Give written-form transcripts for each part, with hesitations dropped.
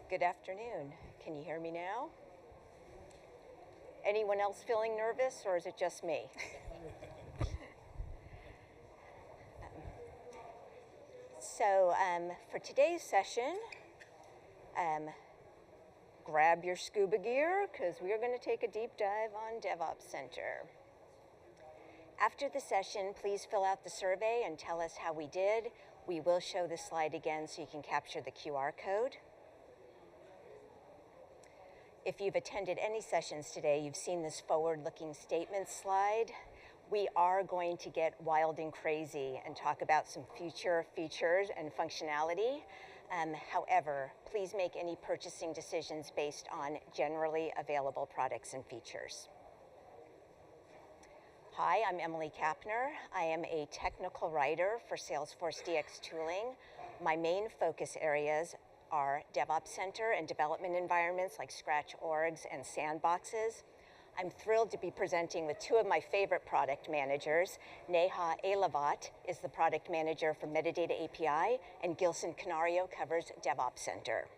Good afternoon. Can you hear me now? Anyone else feeling nervous, or is it just me? For today's session, grab your scuba gear because we are going to take a deep dive on DevOps Center. After the session, please fill out the survey and tell us how we did. We will show this slide again so you can capture the QR code. If you've attended any sessions today, you've seen this forward-looking statement slide. We are going to get wild and crazy and talk about some future features and functionality. However, please make any purchasing decisions based on generally available products and features. Hi, I'm Emily Kapner. I am a technical writer for Salesforce DX tooling. My main focus areas are DevOps Center and development environments like Scratch orgs and sandboxes. I'm thrilled to be presenting with two of my favorite product managers. Neha Elavat is the product manager for Metadata API, and Gilson Canario covers DevOps Center.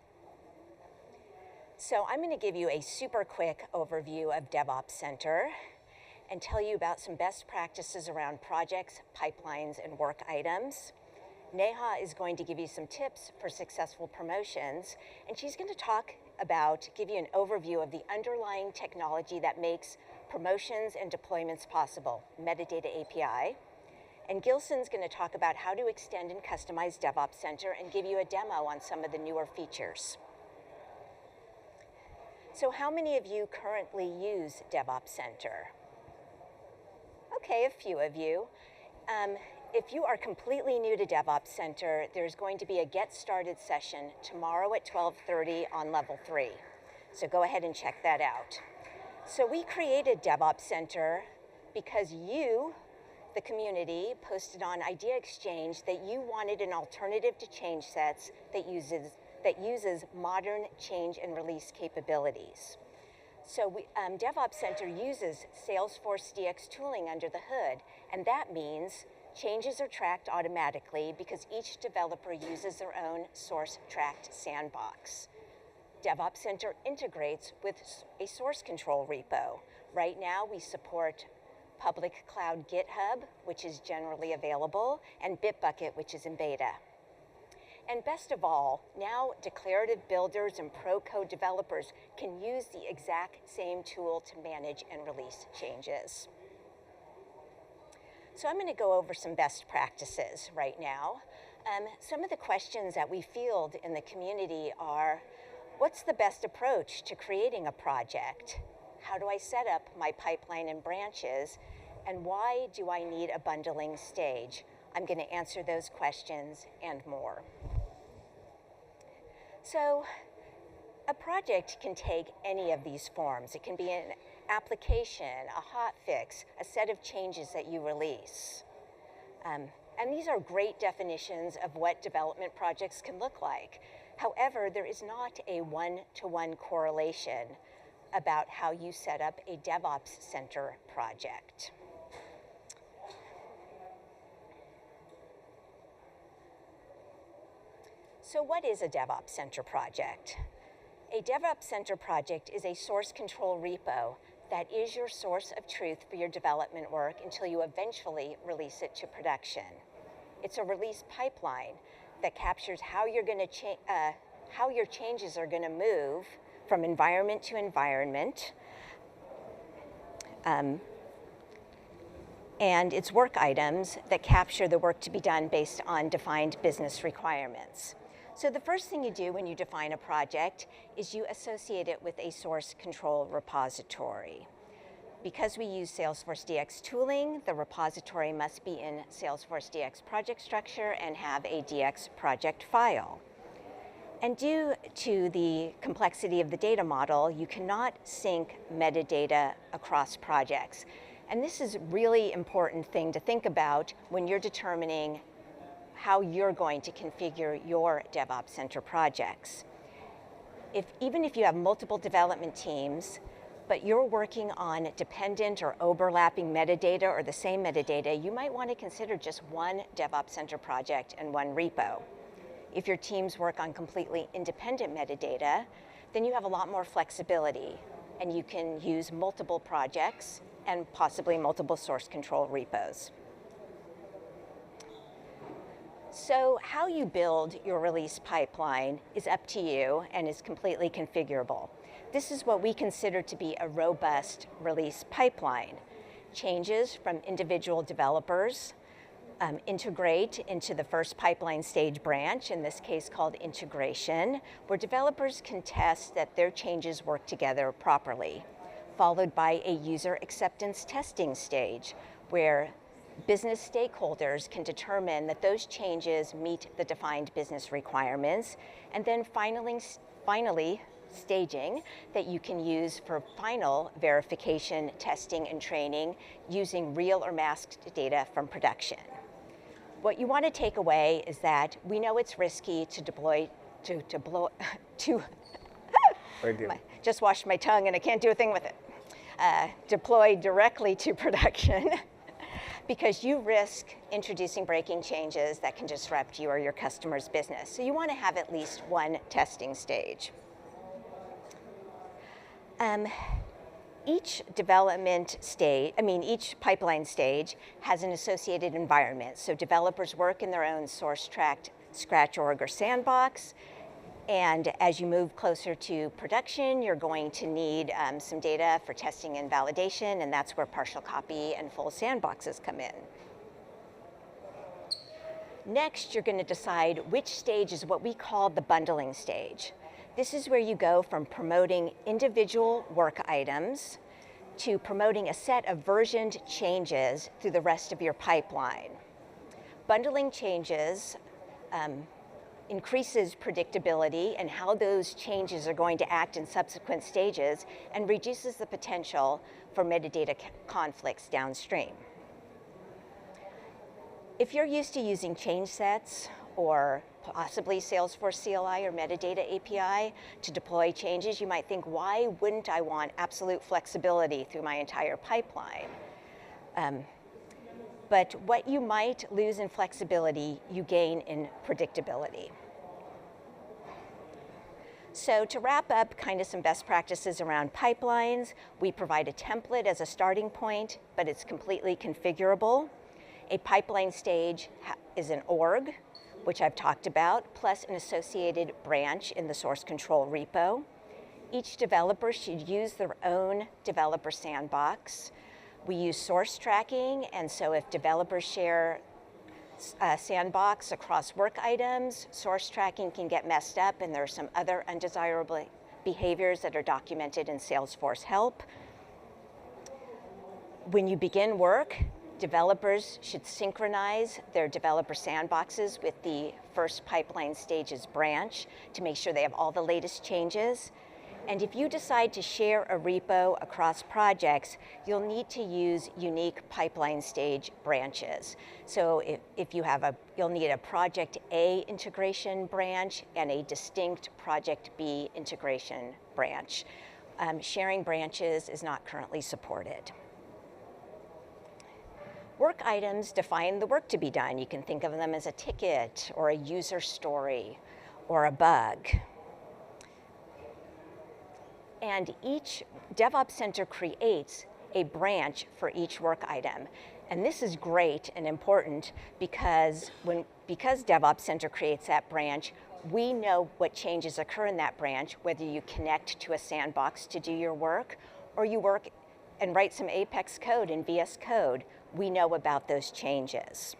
So I'm going to give you a super quick overview of DevOps Center and tell you about some best practices around projects, pipelines, and work items. Neha is going to give you some tips for successful promotions, and she's going to give you an overview of the underlying technology that makes promotions and deployments possible, Metadata API. And Gilson's going to talk about how to extend and customize DevOps Center and give you a demo on some of the newer features. So how many of you currently use DevOps Center? Okay, a few of you. If you are completely new to DevOps Center, there's going to be a Get Started session tomorrow at 12:30 on level 3. So go ahead and check that out. So we created DevOps Center because you, the community, posted on Idea Exchange that you wanted an alternative to change sets that uses modern change and release capabilities. So DevOps Center uses Salesforce DX tooling under the hood, and that means changes are tracked automatically because each developer uses their own source-tracked sandbox. DevOps Center integrates with a source control repo. Right now, we support public cloud GitHub, which is generally available, and Bitbucket, which is in beta. And best of all, now declarative builders and pro code developers can use the exact same tool to manage and release changes. So I'm going to go over some best practices right now. Some of the questions that we field in the community are, what's the best approach to creating a project? How do I set up my pipeline and branches? And why do I need a bundling stage? I'm going to answer those questions and more. So a project can take any of these forms. It can be an application, a hotfix, a set of changes that you release. And these are great definitions of what development projects can look like. However, there is not a one-to-one correlation about how you set up a DevOps Center project. So what is a DevOps Center project? A DevOps Center project is a source control repo that is your source of truth for your development work until you eventually release it to production. It's a release pipeline that captures how your changes are going to move from environment to environment, and it's work items that capture the work to be done based on defined business requirements. So the first thing you do when you define a project is you associate it with a source control repository. Because we use Salesforce DX tooling, the repository must be in Salesforce DX project structure and have a DX project file. And due to the complexity of the data model, you cannot sync metadata across projects. And this is a really important thing to think about when you're determining how you're going to configure your DevOps Center projects. Even if you have multiple development teams, but you're working on dependent or overlapping metadata or the same metadata, you might want to consider just one DevOps Center project and one repo. If your teams work on completely independent metadata, then you have a lot more flexibility, and you can use multiple projects and possibly multiple source control repos. So how you build your release pipeline is up to you and is completely configurable. This is what we consider to be a robust release pipeline. Changes from individual developers integrate into the first pipeline stage branch, in this case called integration, where developers can test that their changes work together properly, followed by a user acceptance testing stage, where business stakeholders can determine that those changes meet the defined business requirements, and then finally staging that you can use for final verification, testing, and training using real or masked data from production. What you want to take away is that we know it's risky to deploy, just washed my tongue and I can't do a thing with it. Deploy directly to production because you risk introducing breaking changes that can disrupt you or your customer's business. So you want to have at least one testing stage. Each pipeline stage has an associated environment. So developers work in their own source-tracked scratch org or sandbox. And as you move closer to production, you're going to need some data for testing and validation, and that's where partial copy and full sandboxes come in. Next, you're going to decide which stage is what we call the bundling stage. This is where you go from promoting individual work items to promoting a set of versioned changes through the rest of your pipeline. Bundling changes increases predictability and how those changes are going to act in subsequent stages and reduces the potential for metadata conflicts downstream. If you're used to using change sets or possibly Salesforce CLI or metadata API to deploy changes, you might think, why wouldn't I want absolute flexibility through my entire pipeline? But what you might lose in flexibility, you gain in predictability. So to wrap up kind of some best practices around pipelines, we provide a template as a starting point, but it's completely configurable. A pipeline stage is an org, which I've talked about, plus an associated branch in the source control repo. Each developer should use their own developer sandbox. We use source tracking, and so if developers share a sandbox across work items, source tracking can get messed up, and there are some other undesirable behaviors that are documented in Salesforce help. When you begin work, developers should synchronize their developer sandboxes with the first pipeline stages branch to make sure they have all the latest changes. And if you decide to share a repo across projects, you'll need to use unique pipeline stage branches. So if you have you'll need a Project A integration branch and a distinct Project B integration branch. Sharing branches is not currently supported. Work items define the work to be done. You can think of them as a ticket or a user story or a bug. And each DevOps Center creates a branch for each work item. And this is great and important because DevOps Center creates that branch, we know what changes occur in that branch, whether you connect to a sandbox to do your work or you work and write some Apex code in VS Code. We know about those changes.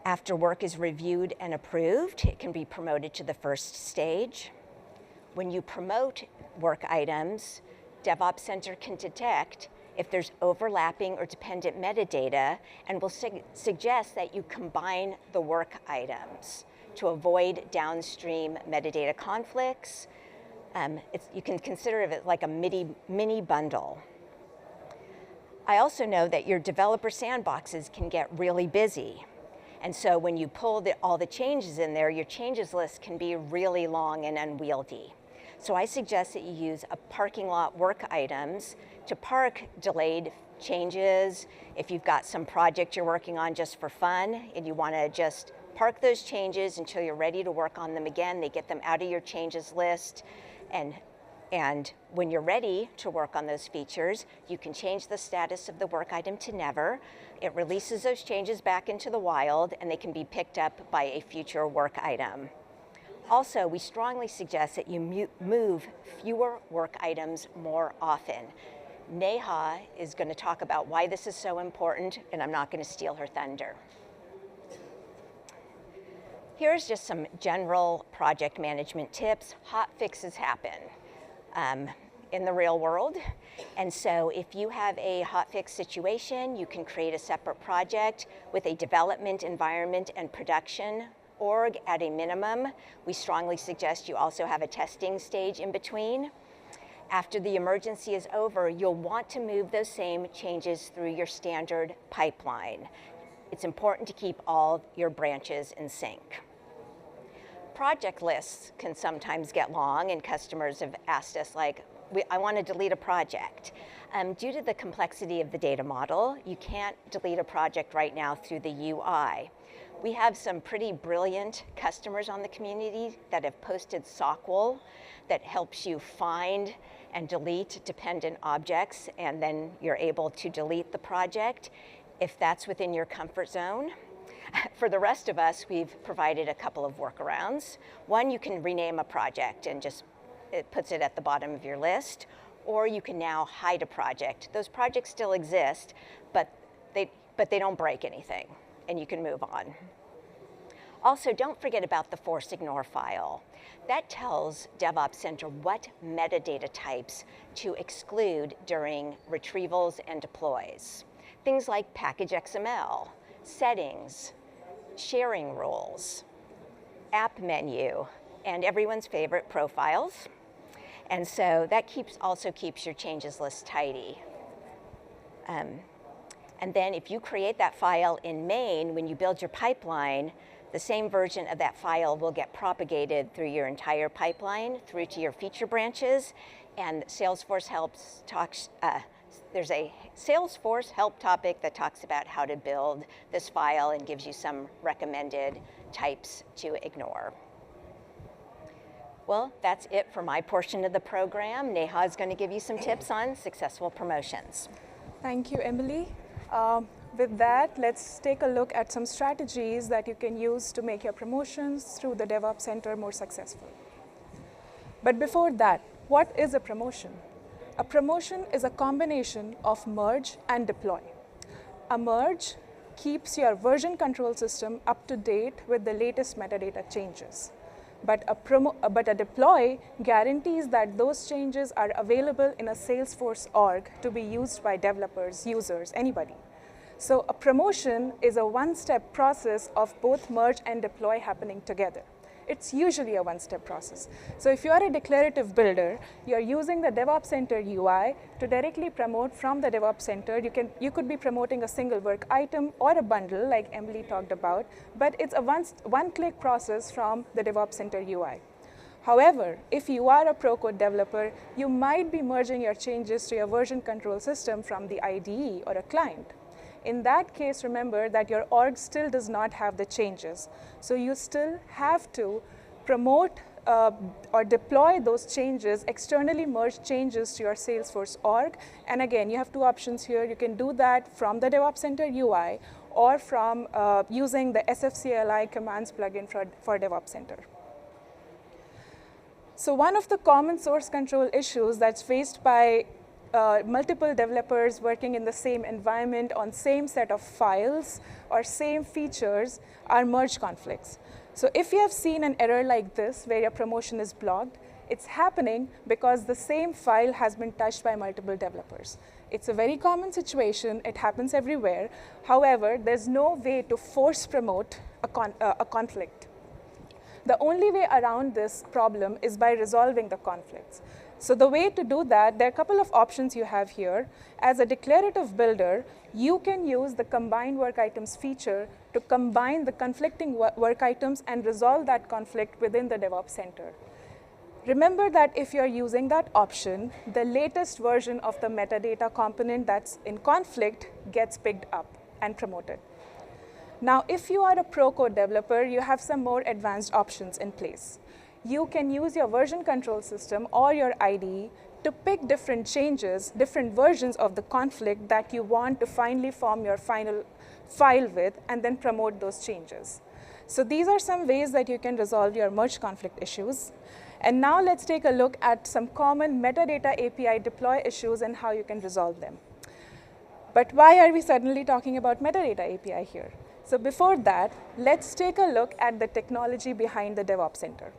After work is reviewed and approved, it can be promoted to the first stage. When you promote work items, DevOps Center can detect if there's overlapping or dependent metadata and will suggest that you combine the work items to avoid downstream metadata conflicts. You can consider it like a mini bundle. I also know that your developer sandboxes can get really busy. And so when you pull all the changes in there, your changes list can be really long and unwieldy. So I suggest that you use a parking lot work items to park delayed changes, if you've got some project you're working on just for fun and you want to just park those changes until you're ready to work on them again, they get them out of your changes list, and when you're ready to work on those features, you can change the status of the work item to never. It releases those changes back into the wild, and they can be picked up by a future work item. Also, we strongly suggest that you move fewer work items more often. Neha is going to talk about why this is so important, and I'm not going to steal her thunder. Here's just some general project management tips. Hot fixes happen in the real world. And so if you have a hotfix situation, you can create a separate project with a development environment and production org at a minimum. We strongly suggest you also have a testing stage in between. After the emergency is over, you'll want to move those same changes through your standard pipeline. It's important to keep all your branches in sync. Project lists can sometimes get long, and customers have asked us, like, I want to delete a project. Due to the complexity of the data model, you can't delete a project right now through the UI. We have some pretty brilliant customers on the community that have posted SOCWL that helps you find and delete dependent objects, and then you're able to delete the project if that's within your comfort zone. For the rest of us, we've provided a couple of workarounds. One, you can rename a project and just it puts it at the bottom of your list, or you can now hide a project. Those projects still exist, but they don't break anything, and you can move on. Also, don't forget about the force ignore file. That tells DevOps Center what metadata types to exclude during retrievals and deploys. Things like package XML, settings, sharing rules, app menu, and everyone's favorite profiles. And so that also keeps your changes list tidy. And then if you create that file in main, when you build your pipeline, the same version of that file will get propagated through your entire pipeline, through to your feature branches, and Salesforce there's a Salesforce help topic that talks about how to build this file and gives you some recommended types to ignore. Well, that's it for my portion of the program. Neha is going to give you some tips on successful promotions. Thank you, Emily. With that, let's take a look at some strategies that you can use to make your promotions through the DevOps Center more successful. But before that, what is a promotion? A promotion is a combination of merge and deploy. A merge keeps your version control system up to date with the latest metadata changes. But a deploy guarantees that those changes are available in a Salesforce org to be used by developers, users, anybody. So a promotion is a one-step process of both merge and deploy happening together. It's usually a one-step process. So if you're a declarative builder, you're using the DevOps Center UI to directly promote from the DevOps Center. You could be promoting a single work item or a bundle like Emily talked about, but it's a one-click process from the DevOps Center UI. However, if you are a pro-code developer, you might be merging your changes to your version control system from the IDE or a client. In that case, remember that your org still does not have the changes. So you still have to promote or deploy those changes, externally merge changes to your Salesforce org. And again, you have two options here. You can do that from the DevOps Center UI or from using the SFCLI commands plugin for DevOps Center. So one of the common source control issues that's faced by multiple developers working in the same environment on same set of files or same features are merge conflicts. So if you have seen an error like this where your promotion is blocked, it's happening because the same file has been touched by multiple developers. It's a very common situation. It happens everywhere. However, there's no way to force promote a conflict. The only way around this problem is by resolving the conflicts. So the way to do that, there are a couple of options you have here. As a declarative builder, you can use the combine work items feature to combine the conflicting work items and resolve that conflict within the DevOps Center. Remember that if you're using that option, the latest version of the metadata component that's in conflict gets picked up and promoted. Now, if you are a pro code developer, you have some more advanced options in place. You can use your version control system or your IDE to pick different changes, different versions of the conflict that you want to finally form your final file with, and then promote those changes. So these are some ways that you can resolve your merge conflict issues. And now let's take a look at some common metadata API deploy issues and how you can resolve them. But why are we suddenly talking about metadata API here? So before that, let's take a look at the technology behind the DevOps Center.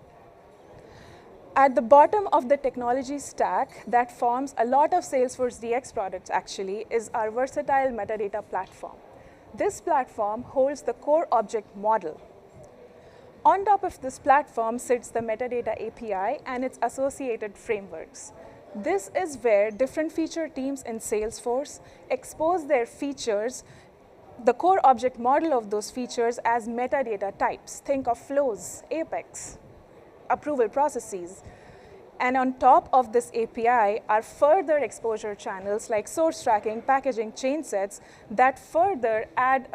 At the bottom of the technology stack that forms a lot of Salesforce DX products actually is our versatile metadata platform. This platform holds the core object model. On top of this platform sits the metadata API and its associated frameworks. This is where different feature teams in Salesforce expose their features, the core object model of those features as metadata types. Think of flows, Apex, approval processes. And on top of this API are further exposure channels like source tracking, packaging, chain sets that further add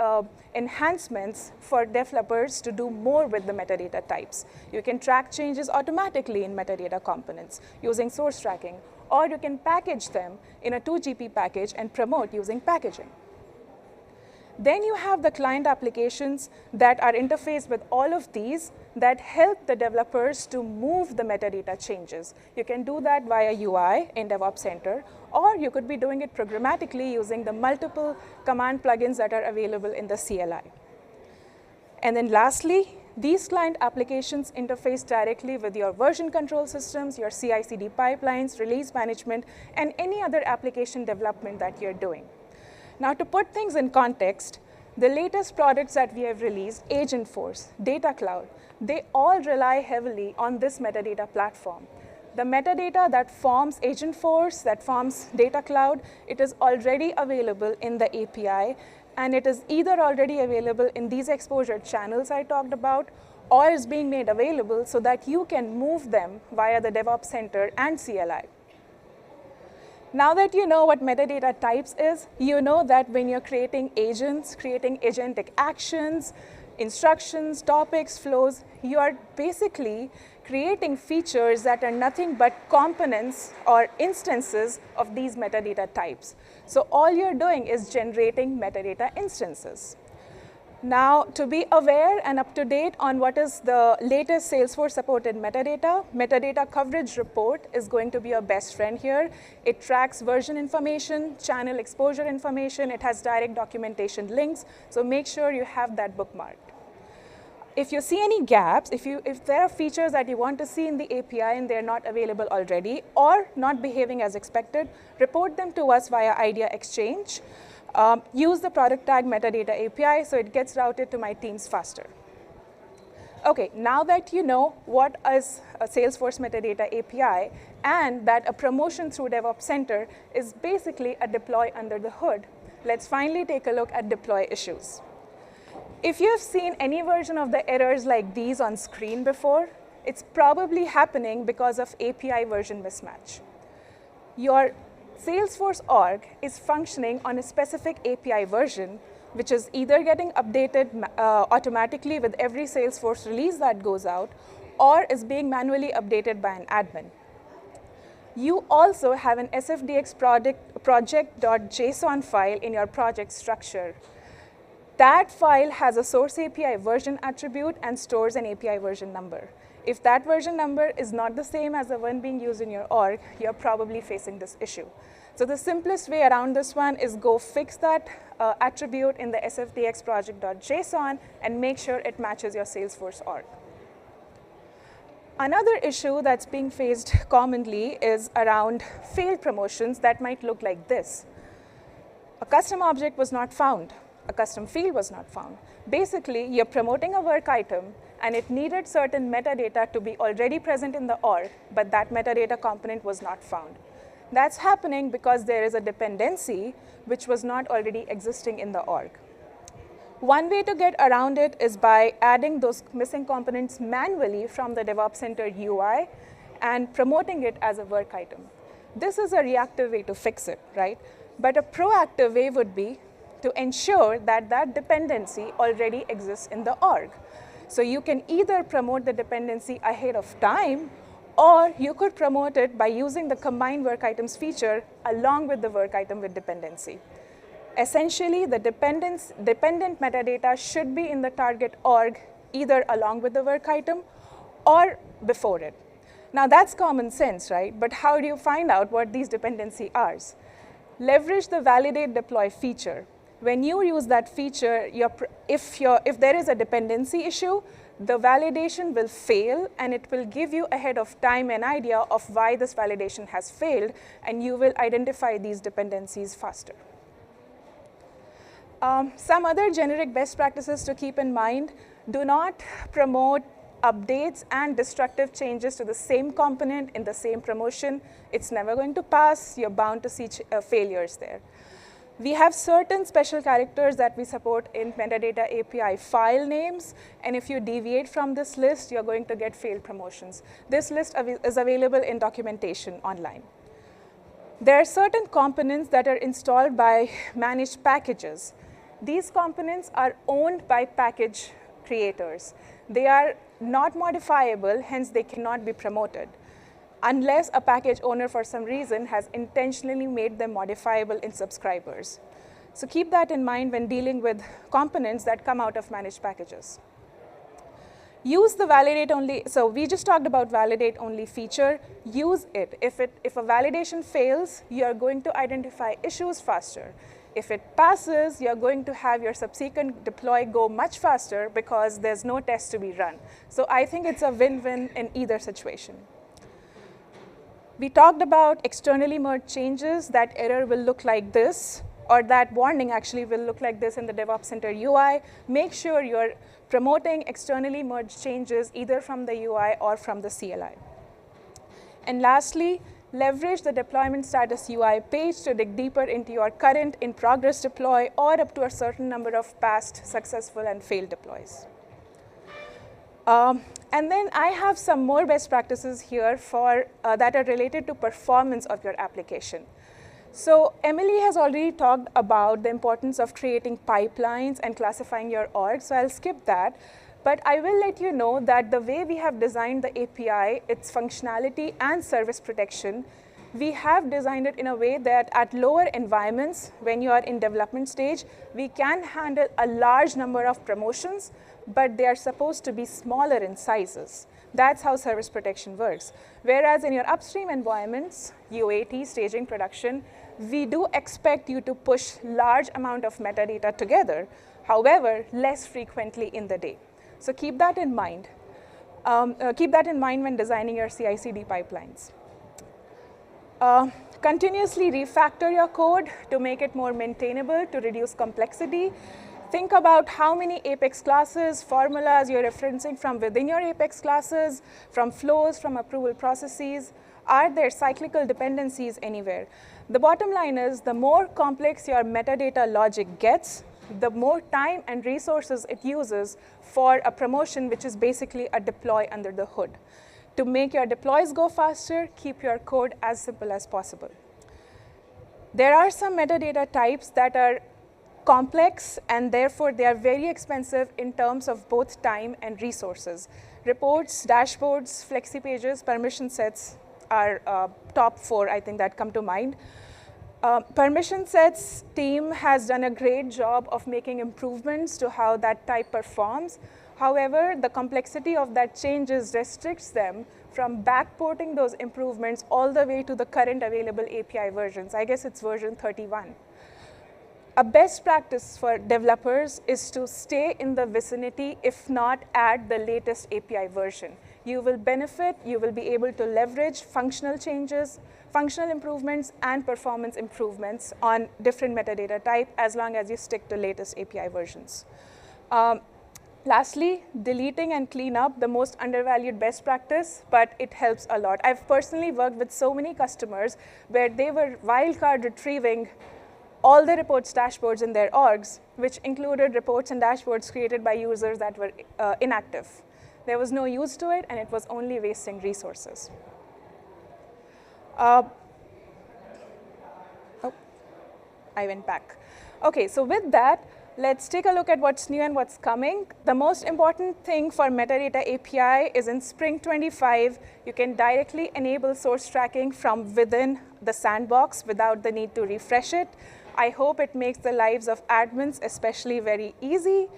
enhancements for developers to do more with the metadata types. You can track changes automatically in metadata components using source tracking, or you can package them in a 2GP package and promote using packaging. Then you have the client applications that are interfaced with all of these that help the developers to move the metadata changes. You can do that via UI in DevOps Center, or you could be doing it programmatically using the multiple command plugins that are available in the CLI. And then lastly, these client applications interface directly with your version control systems, your CI/CD pipelines, release management, and any other application development that you're doing. Now, to put things in context, the latest products that we have released, Agentforce, Data Cloud, they all rely heavily on this metadata platform. The metadata that forms Agentforce, that forms Data Cloud, it is already available in the API, and it is either already available in these exposure channels I talked about, or is being made available so that you can move them via the DevOps Center and CLI. Now that you know what metadata types is, you know that when you're creating agents, creating agentic actions, instructions, topics, flows, you are basically creating features that are nothing but components or instances of these metadata types. So all you're doing is generating metadata instances. Now, to be aware and up to date on what is the latest Salesforce supported metadata coverage report is going to be your best friend here. It tracks version information, channel exposure information. It has direct documentation links. So make sure you have that bookmarked. If you see any gaps, if there are features that you want to see in the API and they're not available already or not behaving as expected, report them to us via Idea Exchange. Use the product tag metadata API so it gets routed to my teams faster. Okay, now that you know what is a Salesforce metadata API and that a promotion through DevOps Center is basically a deploy under the hood, let's finally take a look at deploy issues. If you have seen any version of the errors like these on screen before, it's probably happening because of API version mismatch. Your Salesforce org is functioning on a specific API version, which is either getting updated automatically with every Salesforce release that goes out, or is being manually updated by an admin. You also have an SFDX project.json file in your project structure. That file has a source API version attribute and stores an API version number. If that version number is not the same as the one being used in your org, you're probably facing this issue. So the simplest way around this one is go fix that attribute in the SFDX project.json and make sure it matches your Salesforce org. Another issue that's being faced commonly is around failed promotions that might look like this. A custom object was not found. A custom field was not found. Basically, you're promoting a work item, and it needed certain metadata to be already present in the org, but that metadata component was not found. That's happening because there is a dependency which was not already existing in the org. One way to get around it is by adding those missing components manually from the DevOps Center UI and promoting it as a work item. This is a reactive way to fix it, right? But a proactive way would be to ensure that that dependency already exists in the org. So you can either promote the dependency ahead of time, or you could promote it by using the combined work items feature along with the work item with dependency. Essentially, the dependent metadata should be in the target org either along with the work item or before it. Now that's common sense, right? But how do you find out what these dependencies are? Leverage the validate deploy feature. When you use that feature, if there is a dependency issue, the validation will fail, and it will give you ahead of time an idea of why this validation has failed, and you will identify these dependencies faster. Some other generic best practices to keep in mind: do not promote updates and destructive changes to the same component in the same promotion. It's never going to pass. You're bound to see failures there. We have certain special characters that we support in metadata API file names, and if you deviate from this list, you're going to get failed promotions. This list is available in documentation online. There are certain components that are installed by managed packages. These components are owned by package creators. They are not modifiable, hence they cannot be promoted, unless a package owner for some reason has intentionally made them modifiable in subscribers. So keep that in mind when dealing with components that come out of managed packages. Use the validate only. So we just talked about validate only feature. Use it. If a validation fails, you're going to identify issues faster. If it passes, you're going to have your subsequent deploy go much faster because there's no test to be run. So I think it's a win-win in either situation. We talked about externally merged changes. That error will look like this, or that warning actually will look like this in the DevOps Center UI. Make sure you're promoting externally merged changes either from the UI or from the CLI. And lastly, leverage the deployment status UI page to dig deeper into your current in-progress deploy or up to a certain number of past successful and failed deploys. And then I have some more best practices here that are related to performance of your application. So Emily has already talked about the importance of creating pipelines and classifying your org, so I'll skip that. But I will let you know that the way we have designed the API, its functionality and service protection, we have designed it in a way that at lower environments, when you are in development stage, we can handle a large number of promotions, but they are supposed to be smaller in sizes. That's how service protection works. Whereas in your upstream environments, UAT, staging, production, we do expect you to push large amount of metadata together, however, less frequently in the day. So keep that in mind. Keep that in mind when designing your CI/CD pipelines. Continuously refactor your code to make it more maintainable, to reduce complexity. Think about how many Apex classes, formulas you're referencing from within your Apex classes, from flows, from approval processes. Are there cyclical dependencies anywhere? The bottom line is, the more complex your metadata logic gets, the more time and resources it uses for a promotion, which is basically a deploy under the hood. To make your deploys go faster, keep your code as simple as possible. There are some metadata types that are complex, and therefore they are very expensive in terms of both time and resources. Reports, dashboards, flexi pages, permission sets are top 4, I think, that come to mind. Permission sets team has done a great job of making improvements to how that type performs. However, the complexity of that changes restricts them from backporting those improvements all the way to the current available API versions. I guess it's version 31. A best practice for developers is to stay in the vicinity, if not add the latest API version. You will benefit, you will be able to leverage functional changes, functional improvements, and performance improvements on different metadata type as long as you stick to latest API versions. Lastly, deleting and clean up, the most undervalued best practice, but it helps a lot. I've personally worked with so many customers where they were wildcard retrieving all the reports dashboards in their orgs, which included reports and dashboards created by users that were inactive. There was no use to it, and it was only wasting resources. Oh, I went back. Okay, so with that, let's take a look at what's new and what's coming. The most important thing for metadata API is in Spring 25, you can directly enable source tracking from within the sandbox without the need to refresh it. I hope it makes the lives of admins especially very easy.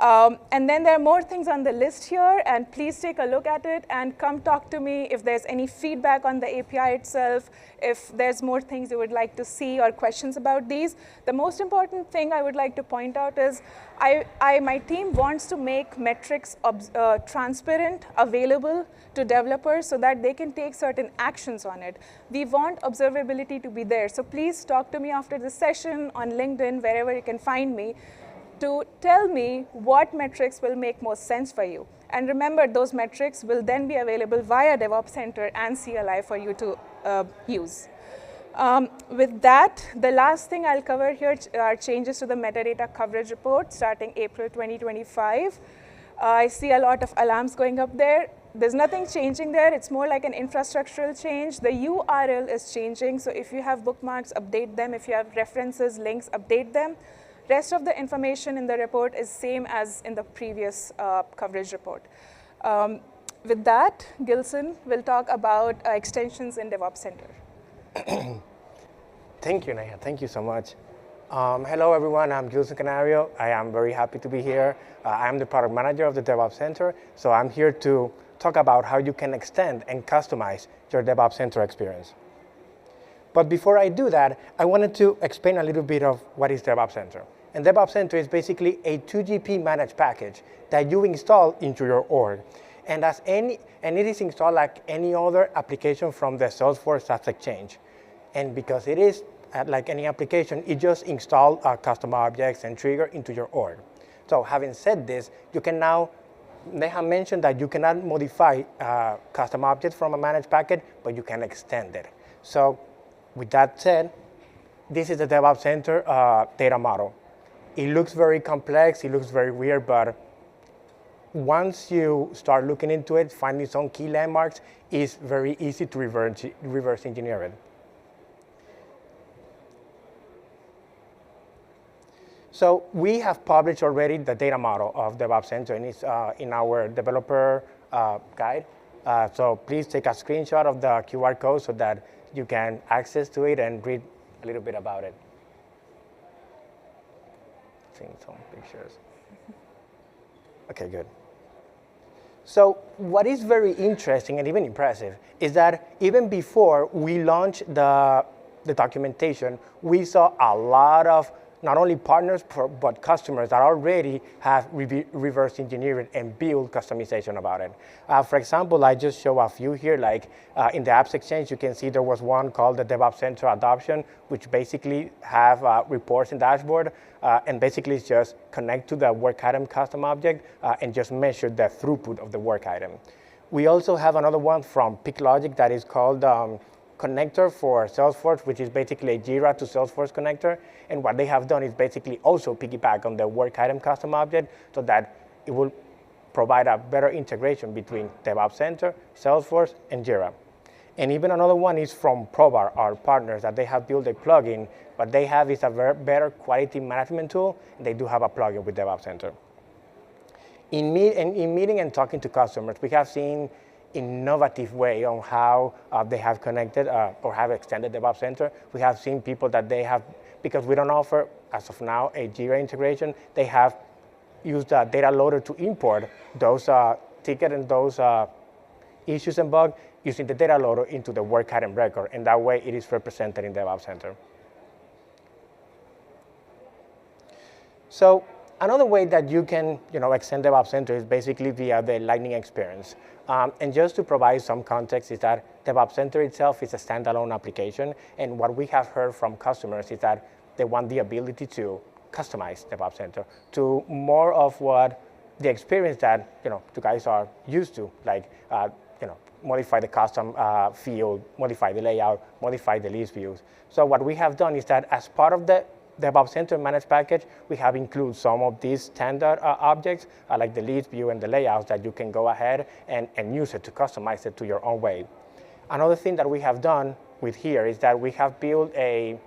And then there are more things on the list here, and please take a look at it and come talk to me if there's any feedback on the API itself, if there's more things you would like to see or questions about these. The most important thing I would like to point out is my team wants to make metrics transparent, available to developers so that they can take certain actions on it. We want observability to be there. So please talk to me after this session on LinkedIn, wherever you can find me, to tell me what metrics will make most sense for you. And remember, those metrics will then be available via DevOps Center and CLI for you to use. With that, the last thing I'll cover here are changes to the metadata coverage report starting April 2025. I see a lot of alarms going up there. There's nothing changing there. It's more like an infrastructural change. The URL is changing. So if you have bookmarks, update them. If you have references, links, update them. Rest of the information in the report is same as in the previous coverage report. With that, Gilson will talk about extensions in DevOps Center. Thank you, Naya. Thank you so much. Hello, everyone. I'm Gilson Canario. I am very happy to be here. I'm the product manager of the DevOps Center, so I'm here to talk about how you can extend and customize your DevOps Center experience. But before I do that, I wanted to explain a little bit of what is DevOps Center. And DevOps Center is basically a 2GP managed package that you install into your org. And it is installed like any other application from the Salesforce Apps Exchange. And because it is like any application, it just installs custom objects and trigger into your org. So having said this, you can now, they have mentioned that you cannot modify custom objects from a managed package, but you can extend it. So with that said, this is the DevOps Center data model. It looks very complex, it looks very weird, but once you start looking into it, finding some key landmarks, it's very easy to reverse engineer it. So we have published already the data model of DevOps Center, and it's in our developer guide. So please take a screenshot of the QR code so that you can access to it and read a little bit about it. Seeing some pictures. Okay, good. So what is very interesting and even impressive is that even before we launched the documentation, we saw a lot of not only partners, but customers that already have reverse engineered and built customization about it. For example, I just show a few here, like in the Apps Exchange, you can see there was one called the DevOps Center Adoption, which basically have reports and dashboard, and basically it's just connect to the work item custom object and just measure the throughput of the work item. We also have another one from PickLogic that is called connector for Salesforce, which is basically a Jira to Salesforce connector. And what they have done is basically also piggyback on the work item custom object so that it will provide a better integration between DevOps Center, Salesforce, and Jira. And even another one is from Probar, our partners, that they have built a plugin. What they have is a better quality management tool, and they do have a plugin with DevOps Center. In meeting and talking to customers, we have seen innovative way on how they have connected or have extended DevOps Center. We have seen people that they have, because we don't offer, as of now, a Jira integration, they have used a data loader to import those tickets and those issues and bugs using the data loader into the work item record, and that way it is represented in DevOps Center. So another way that you can extend DevOps Center is basically via the Lightning experience. And just to provide some context is that DevOps Center itself is a standalone application, and what we have heard from customers is that they want the ability to customize DevOps Center to more of what the experience that you guys are used to, like modify the custom field, modify the layout, modify the list views. So what we have done is that as part of the DevOps Center managed package, we have included some of these standard objects, like the list view and the layouts that you can go ahead and use it to customize it to your own way. Another thing that we have done with here is that we have built a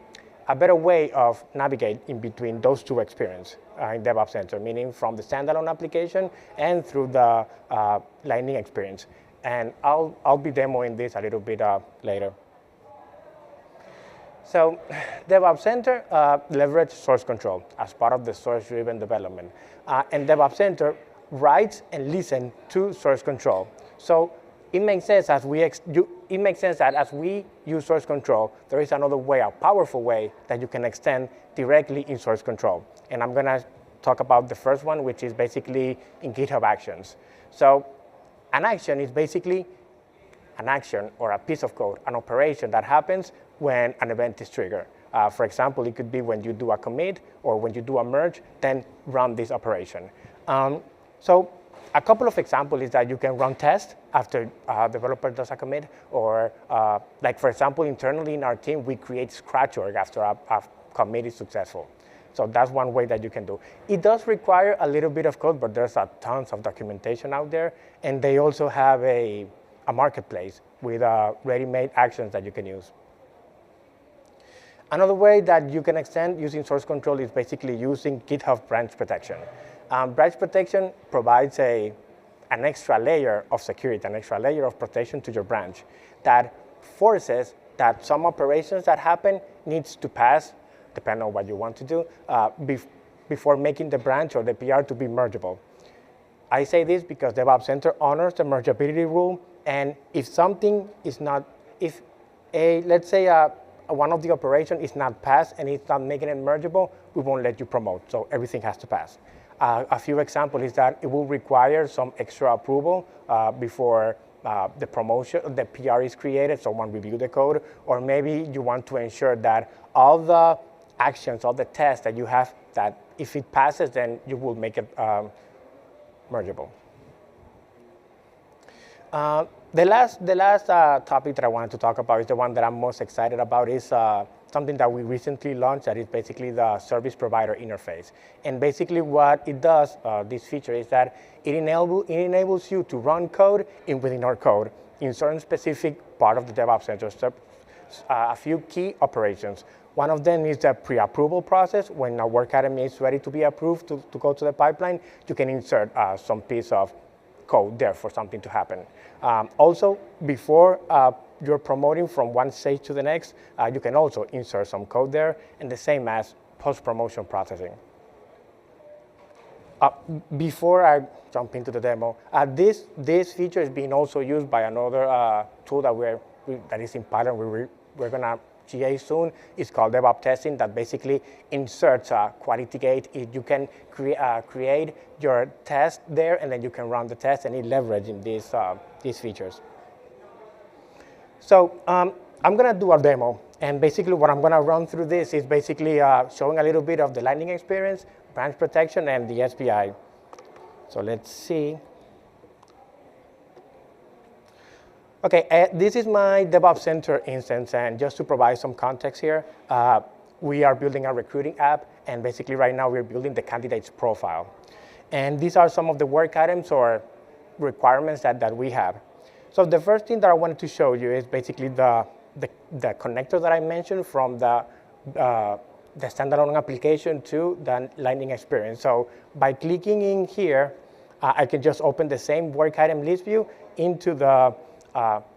better way of navigate in between those two experiences in DevOps Center, meaning from the standalone application and through the Lightning experience. And I'll be demoing this a little bit later. So DevOps Center leverage source control as part of the source-driven development. And DevOps Center writes and listens to source control. So it makes sense as that as we use source control, there is another way, a powerful way that you can extend directly in source control. And I'm going to talk about the first one, which is basically in GitHub Actions. So an action is basically an action or a piece of code, an operation that happens when an event is triggered. For example, it could be when you do a commit or when you do a merge, then run this operation. So a couple of examples is that you can run tests after a developer does a commit, or like for example, internally in our team, we create scratch org after a commit is successful. So that's one way that you can do. It does require a little bit of code, but there's tons of documentation out there, and they also have a marketplace with ready-made actions that you can use. Another way that you can extend using source control is basically using GitHub branch protection. Branch protection provides an extra layer of security, an extra layer of protection to your branch that forces that some operations that happen needs to pass, depending on what you want to do, before making the branch or the PR to be mergeable. I say this because DevOps Center honors the mergeability rule, and if something is not, let's say one of the operation is not passed and it's not making it mergeable, we won't let you promote, so everything has to pass. A few examples is that it will require some extra approval before the promotion, the PR is created, someone review the code, or maybe you want to ensure that all the actions, all the tests that you have, that if it passes, then you will make it mergeable. The last topic that I wanted to talk about is the one that I'm most excited about, is something that we recently launched that is basically the service provider interface. And basically what it does, this feature, is that it enables you to run code within our code in certain specific part of the DevOps Center. So, a few key operations. One of them is the pre-approval process. When a work item is ready to be approved to go to the pipeline, you can insert some piece of code there for something to happen. Also, before you're promoting from one stage to the next, you can also insert some code there, and the same as post-promotion processing. Before I jump into the demo, this feature is being also used by another tool that is in pilot. We're going to GA soon. It's called DevOps testing, that basically inserts a quality gate. You can create your test there, and then you can run the test, and it leverages these features. So I'm going to do a demo, and basically what I'm going to run through this is basically showing a little bit of the Lightning experience, branch protection, and the SPI. So let's see. Okay, this is my DevOps Center instance, and just to provide some context here, we are building a recruiting app, and basically right now we're building the candidate's profile. And these are some of the work items or requirements that we have. So the first thing that I wanted to show you is basically the connector that I mentioned from the standalone application to the Lightning experience. So by clicking in here, I can just open the same work item list view into the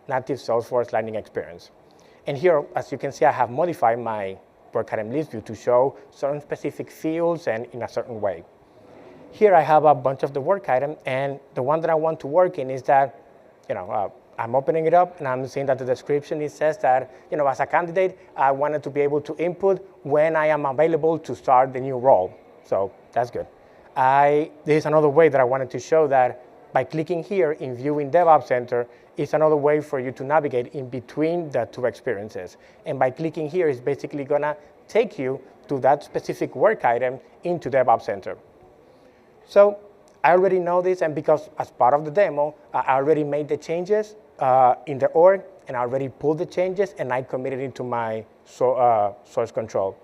native Salesforce Lightning experience. And here, as you can see, I have modified my work item list view to show certain specific fields and in a certain way. Here I have a bunch of the work item, and the one that I want to work in is that, I'm opening it up and I'm seeing that the description, it says that, as a candidate, I wanted to be able to input when I am available to start the new role. So that's good. There's another way that I wanted to show that by clicking here in viewing DevOps Center, it's another way for you to navigate in between the two experiences. And by clicking here, it's basically gonna take you to that specific work item into DevOps Center. So I already know this, and because as part of the demo, I already made the changes in the org, and I already pulled the changes, and I committed into my source control.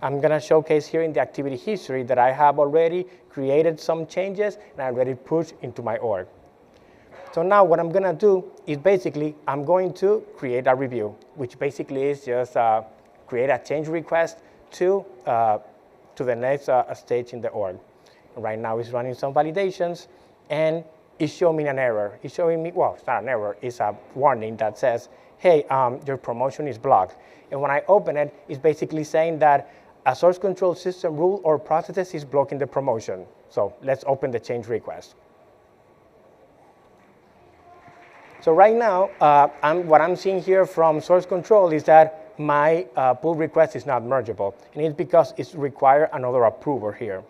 I'm gonna showcase here in the activity history that I have already created some changes, and I already pushed into my org. So now what I'm going to do is basically I'm going to create a review, which basically is just create a change request to the next stage in the org. Right now it's running some validations, and it's showing me an error. It's showing me, well, it's not an error, it's a warning that says, hey, your promotion is blocked. And when I open it, it's basically saying that a source control system rule or process is blocking the promotion. So let's open the change request. So right now, what I'm seeing here from source control is that my pull request is not mergeable. And it's because it's require another approver here.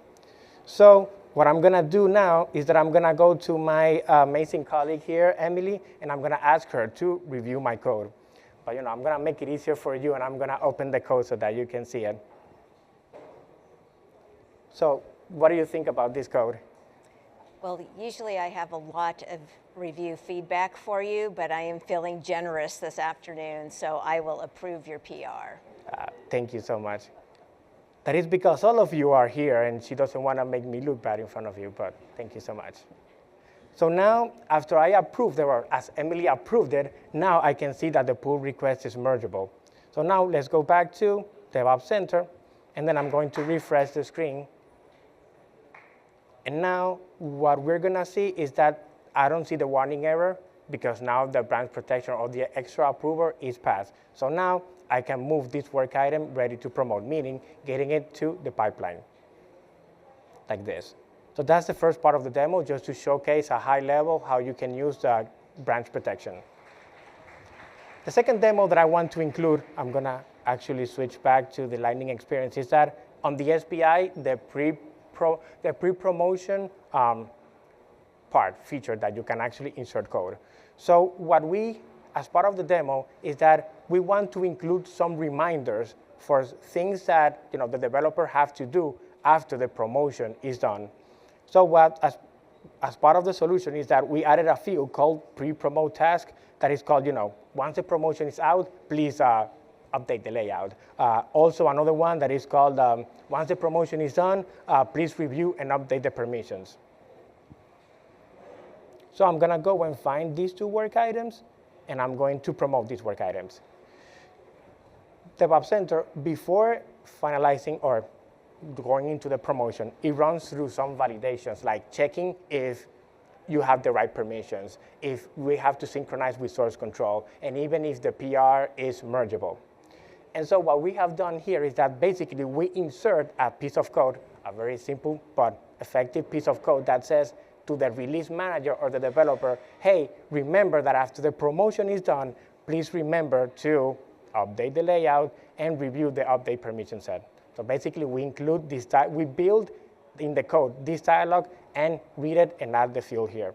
So what I'm going to do now is that I'm going to go to my amazing colleague here, Emily, and I'm going to ask her to review my code. But I'm going to make it easier for you, and I'm going to open the code so that you can see it. So what do you think about this code? Well, usually I have a lot of review feedback for you, but I am feeling generous this afternoon, so I will approve your PR. Thank you so much. That is because all of you are here, and she doesn't want to make me look bad in front of you, but thank you so much. So now, after I approved it, or as Emily approved it, now I can see that the pull request is mergeable. So now let's go back to DevOps Center, and then I'm going to refresh the screen. And now what we're going to see is that I don't see the warning error because now the branch protection or the extra approver is passed. So now I can move this work item ready to promote, meaning getting it to the pipeline like this. So that's the first part of the demo, just to showcase a high level how you can use the branch protection. The second demo that I want to include, I'm going to actually switch back to the Lightning experience, is that on the SPI, the pre-promotion feature that you can actually insert code. So what we, as part of the demo, is that we want to include some reminders for things that the developer have to do after the promotion is done. So what, as part of the solution, is that we added a field called pre-promote task that is called, once the promotion is out, please update the layout. Also another one that is called, once the promotion is done, please review and update the permissions. So I'm going to go and find these two work items, and I'm going to promote these work items. DevOps Center, before finalizing or going into the promotion, it runs through some validations, like checking if you have the right permissions, if we have to synchronize with source control, and even if the PR is mergeable. And so what we have done here is that basically we insert a piece of code, a very simple but effective piece of code that says to the release manager or the developer, hey, remember that after the promotion is done, please remember to update the layout and review the update permission set. So basically we include this, we build in the code this dialog and read it and add the field here.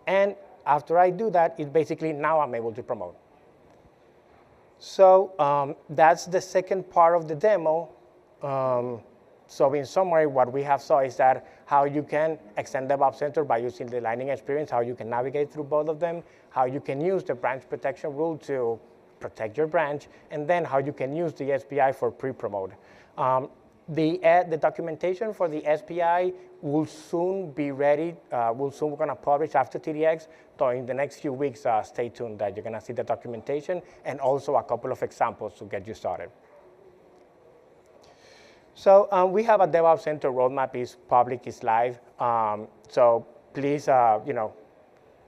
And after I do that, it's basically now I'm able to promote. So that's the second part of the demo. So in summary, what we have saw is that how you can extend DevOps Center by using the Lightning experience, how you can navigate through both of them, how you can use the branch protection rule to protect your branch, and then how you can use the SPI for pre-promote. The documentation for the SPI will soon be ready. We're going to publish after TDX. So in the next few weeks, stay tuned that you're going to see the documentation and also a couple of examples to get you started. So we have a DevOps Center roadmap. Is public, is live. So please,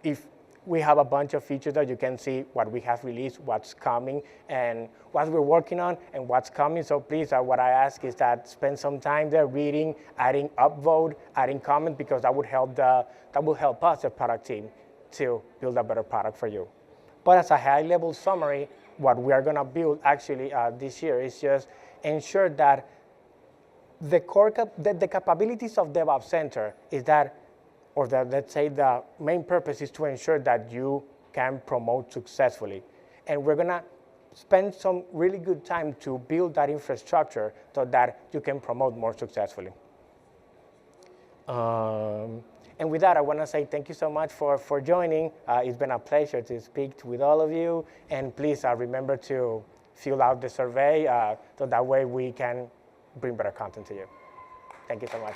if we have a bunch of features that you can see what we have released, what's coming, and what we're working on, and what's coming. So please, what I ask is that spend some time there reading, adding upvote, adding comment, because that will help us, the product team, to build a better product for you. But as a high-level summary, what we are going to build actually this year is just ensure that the capabilities of DevOps Center is that, or let's say the main purpose is to ensure that you can promote successfully. And we're going to spend some really good time to build that infrastructure so that you can promote more successfully. And with that, I want to say thank you so much for joining. It's been a pleasure to speak with all of you. And please remember to fill out the survey so that way we can bring better content to you. Thank you so much.